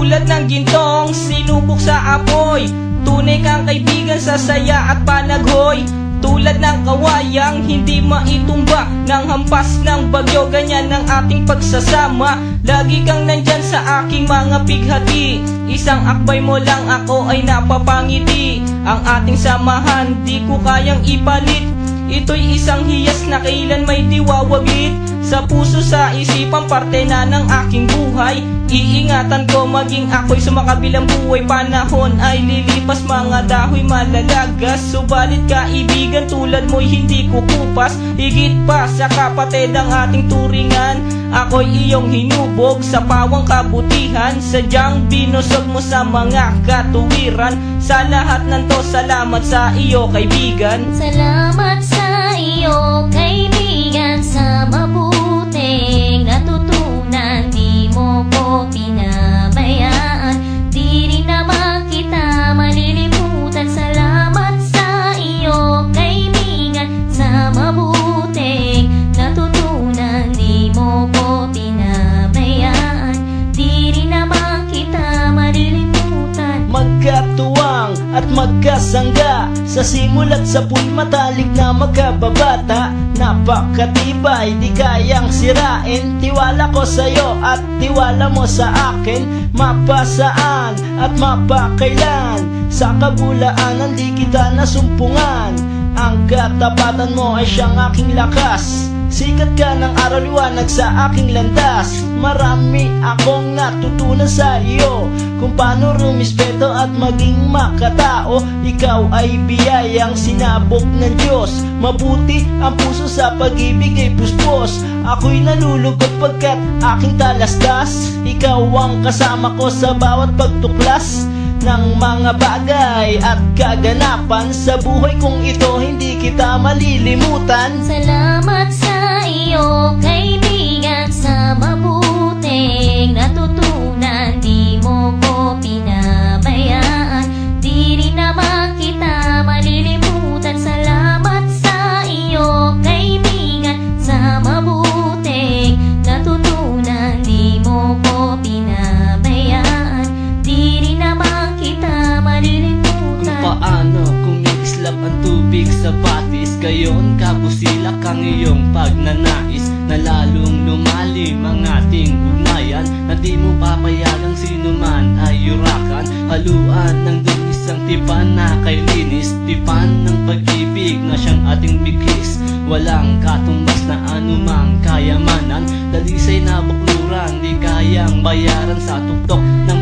Tulad ng gintong sinubok sa apoy, tunay kang kaibigan sa saya at panaghoy. Tulad ng kawayang hindi maitumba ng hampas ng bagyo, ganyan ang ating pagsasama. Lagi kang nandyan sa aking mga pighati, isang akbay mo lang ako ay napapangiti. Ang ating samahan di ko kayang ipalit, ito'y isang hiyas na kailan may diwawaglit. Sa puso, sa isipan, parte na ng aking buhay. Iingatan ko maging ako'y sumakabilang buhay. Panahon ay lilipas, mga dahoy malalagas, subalit kaibigan tulad mo'y hindi kukupas. Higit pa sa kapatid ang ating turingan, ako'y iyong hinubog sa pawang kabutihan. Sadyang binusog mo sa mga katuwiran. Sa lahat ng to, salamat sa iyo kaibigan. Salamat sa iyo kaibigan, sa mabuting natutunan. Di mo ko pinabayaan, di rin naman kita malilimutan. Salamat sa iyo kaibigan, sa mabuting natutunan. Di mo ko pinabayaan, di rin naman kita malilimutan. Magkatuwang at magkasangga, sa simula't sa matalik na magkababata. Napakatibay, di kayang sirain. Tiwala ko sa'yo at tiwala mo sa akin. Mapasaan at mapakailan, sa kabulaanan di kita nasumpungan. Ang katapatan mo ay siyang aking lakas. Sikat ka ng araw, liwanag sa aking landas. Marami akong natutunan sa iyo, kung paano rumispeto at maging makatao. Ikaw ay biyayang sinabog ng Diyos. Mabuti ang puso sa pag-ibig ay puspos. Ako'y nalulugod pagkat aking talastas. Ikaw ang kasama ko sa bawat pagtuklas ng mga bagay at kaganapan. Sa buhay kong ito hindi kita malilimutan. Salamat sa iyo kaibigan, sa mabuting natutunan. Di mo ko pinabayaan, di rin naman kita malilimutan. Salamat sa iyo kaibigan, sa mabuting natutunan. Di mo ko pinabayaan, di rin naman kita malilimutan. Kung paano kumikislap ang tubig sa batis, gayon kabusilak ang iyong pagnanais, na lalong lumalim ang ating ugnayan, na di mo papayagang sino man ay yurakan. Haluan ng isang tipan na kay linis, tipan ng pag-ibig na siyang ating bigkis. Walang katumbas na anumang kayamanan, dalisay na bakluran di kayang bayaran sa tuktok ng